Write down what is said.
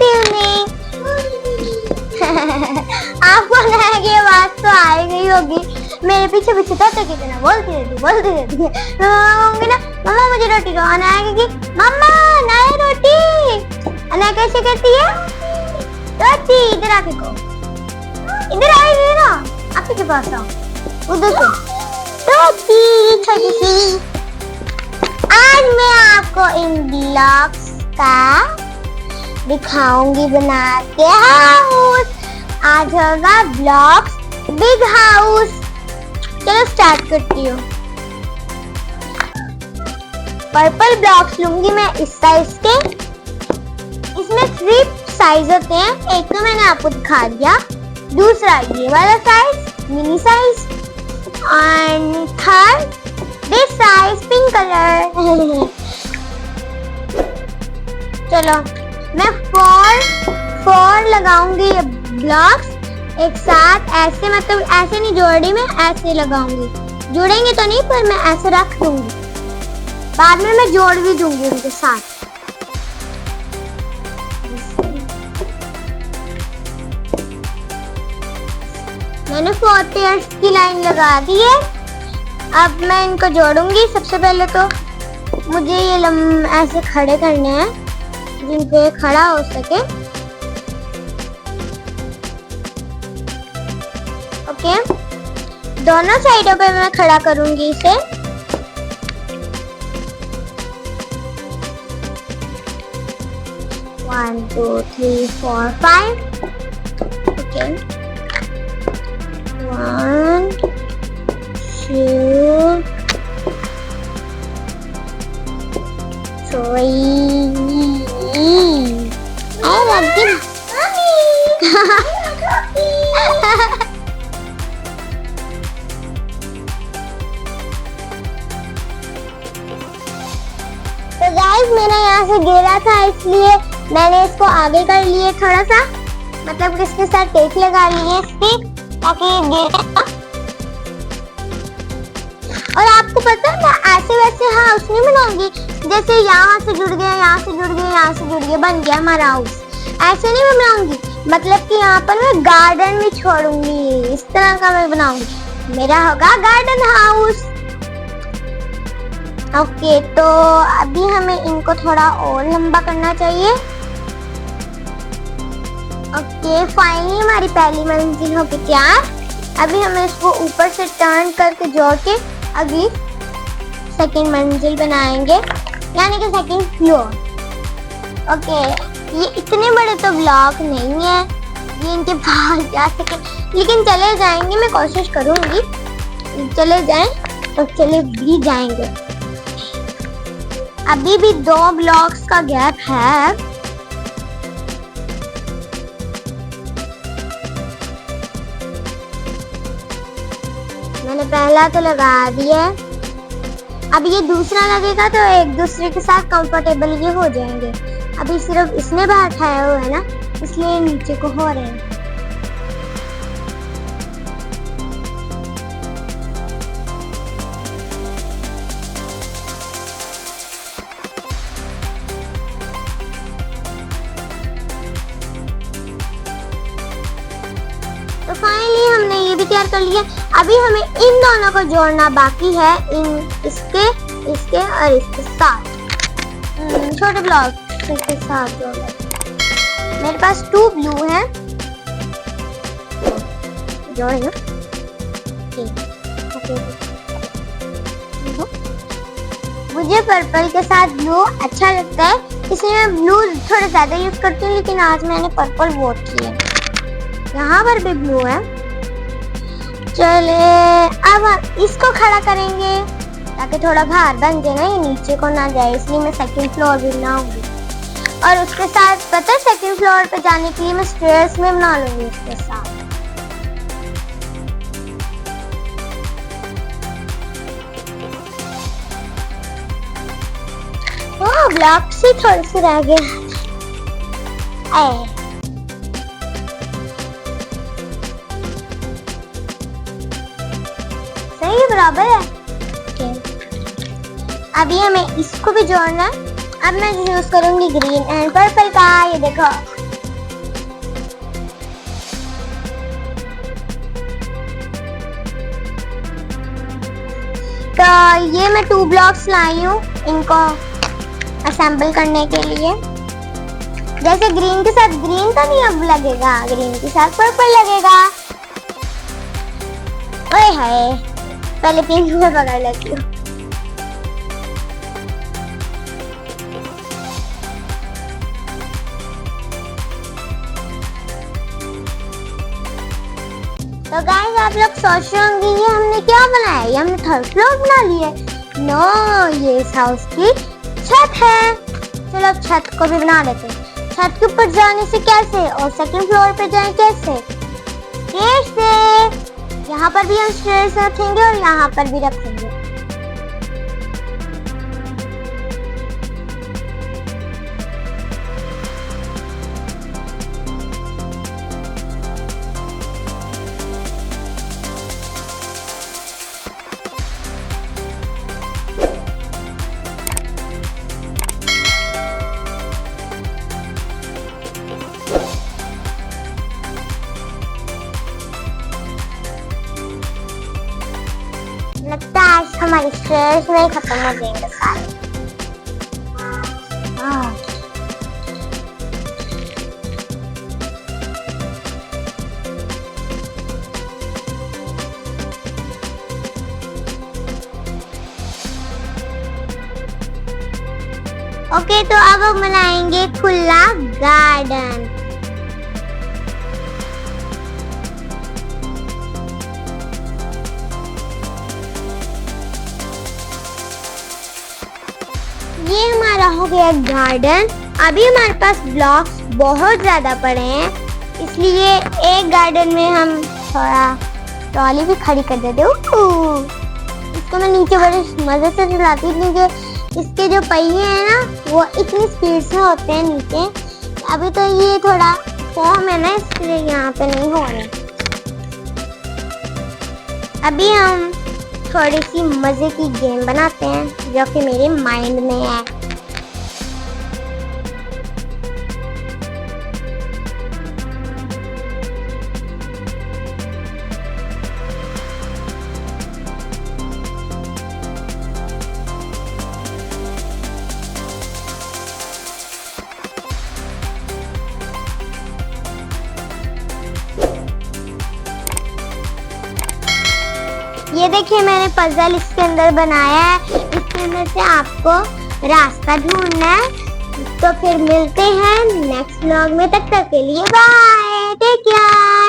Good evening. आपको लगा कि आवाज तो आ गई होगी, मेरे पीछे पीछे तो कितना बोलती रहती है। होंगे ना मम्मा मुझे रोटी दो, अना आएगी मम्मा नई रोटी। अना कैसे करती है रोटी? इधर आके को, इधर आएगी ना, आपके पास आओ, उधर से रोटी छोटी सी। आज मैं आपको इन ब्लॉक्स का दिखाऊंगी बना के हाउस। आज होगा ब्लॉक्स बिग हाउस। चलो स्टार्ट करती हूँ। पर्पल ब्लॉक्स लूंगी मैं इस साइज के। इसमें 3 साइज होते हैं, एक तो मैंने आपको दिखा दिया, दूसरा ये वाला size mini size, and third this size pink colour. चलो मैं 4 लगाऊंगी ये ब्लॉक्स एक साथ, ऐसे मतलब ऐसे नहीं जोड़ रही मैं, ऐसे लगाऊंगी। जोड़ेंगे तो नहीं पर मैं ऐसे रख दूंगी, बाद में मैं जोड़ भी दूंगी उनके साथ। मैंने 4 पेयर्स की लाइन लगा दी है। अब मैं इनको जोड़ूंगी। सबसे पहले तो मुझे ये ऐसे खड़े करने हैं जिन पे खड़ा हो सके। ओके, दोनों साइडों पे मैं खड़ा करूंगी इसे। One, 2, 3, 4, 5। Okay, 1, 2, 3। I love you, तो गाइस मेरा यहाँ से गिरा था, इसलिए मैंने इसको आगे कर लिए थोड़ा सा, मतलब इसके साथ टेप लगा लिए इसकी, ताकि ये गिरे ना। और आपको पता है मैं ऐसे वैसे हाउस नहीं बनाऊंगी, जैसे यहाँ से जुड़ गया, यहाँ से जुड़ गया, यहाँ से जुड़ गया, बन गया हमारा हाउस। ऐसे नहीं मैं बनाऊंगी, मतलब कि यहाँ पर मैं गार्डन भी छोड़ूंगी, इस तरह का मैं बनाऊंगी। मेरा होगा गार्डन हाउस। ओके, तो अभी हमें इनको थोड़ा और लंबा करना चाहिए। ओके, फाइनली हमारी पहली मंजिल हो गई तैयार। अभी हमें इसको ऊपर से टर्न करके जोड़ के अगली सेकंड मंजिल बनाएंगे, यानी कि सेकंड फ्लोर। ओके, ये इतने बड़े तो ब्लॉक नहीं है, ये इनके बाहर जा सके, लेकिन चले जाएंगे, मैं कोशिश करूंगी चले जाएं, तो चले भी जाएंगे। अभी भी 2 ब्लॉक्स का गैप है। मैंने पहला तो लगा दिया, अब ये दूसरा लगेगा तो एक दूसरे के साथ कंफर्टेबल ये हो जाएंगे। अभी सिर्फ इसने बैठाया हुआ है ना, इसलिए नीचे को हो रहे हैं। तो फाइनली हमने ये भी तैयार कर लिया। अभी हमें इन दोनों को जोड़ना बाकी है, इसके और इसके साथ, छोटे ब्लॉक इसके साथ जोड़ना। मेरे पास 2 ब्लू हैं, जोड़े ना। मुझे पर्पल के साथ ब्लू अच्छा लगता है, इसलिए मैं ब्लू थोड़ा ज्यादा यूज करती हूँ, लेकिन आज मैंने पर्पल वोट किया। यहाँ पर भी ब्लू है। चले अब हम इसको खड़ा करेंगे ताकि थोड़ा भार बन जाए ना, ये नीचे को ना जाए, इसलिए मैं सेकंड फ्लोर भी बनाऊंगी। और उसके साथ पता है सेकंड फ्लोर पे जाने के लिए मैं स्टेयर्स में बना लूंगी उसके साथ। ओह, ब्लॉक से थोड़े से रह गए। सही बराबर है। अभी हमें इसको भी जोड़ना है। अब मैं यूज करूंगी ग्रीन एंड पर्पल का। ये देखो तो ये मैं 2 ब्लॉक्स लाई हूँ इनको असेंबल करने के लिए। जैसे ग्रीन के साथ ग्रीन तो नहीं अब लगेगा, ग्रीन के साथ पर्पल लगेगा। ओए हाय, पहले पिंक में पकड़ लेती हूँ। तो गाइस आप लोग सोच रहे होंगे ये हमने क्या बनाया, ये हमने थर्ड फ्लोर बना लिया। नो, ये इस हाउस की छत है। चलो अब छत को भी बना देते हैं। छत के ऊपर जाने से कैसे और सेकंड फ्लोर पे जाए कैसे? स्टेयर्स से। यहाँ पर भी हम स्टेयर्स रखेंगे और यहाँ पर भी रखेंगे। लगता है आज हमारे स्ट्रेस में खत्म हो जाएंगे सारे। ओके, तो अब हम बनाएंगे खुला गार्डन। ये हमारा हो गया गार्डन। अभी हमारे पास ब्लॉक्स बहुत ज्यादा पड़े हैं, इसलिए एक गार्डन में हम थोड़ा ट्रॉली भी खड़ी कर देते हैं। इसको मैं नीचे बड़े मजे से चलाती हूँ क्योंकि इसके जो पहिए हैं ना वो इतनी स्पीड से होते हैं नीचे। अभी तो ये थोड़ा फॉर्म है ना, इसलिए यहाँ पे नहीं हो रहे। अभी हम थोड़ी सी मजे की गेम बनाते हैं जो कि मेरे माइंड में है। ये देखिए मैंने पजल इसके अंदर बनाया है। इसके अंदर से आपको रास्ता ढूंढना है। तो फिर मिलते हैं नेक्स्ट व्लॉग में, तब तक के लिए बाय, टेक केयर।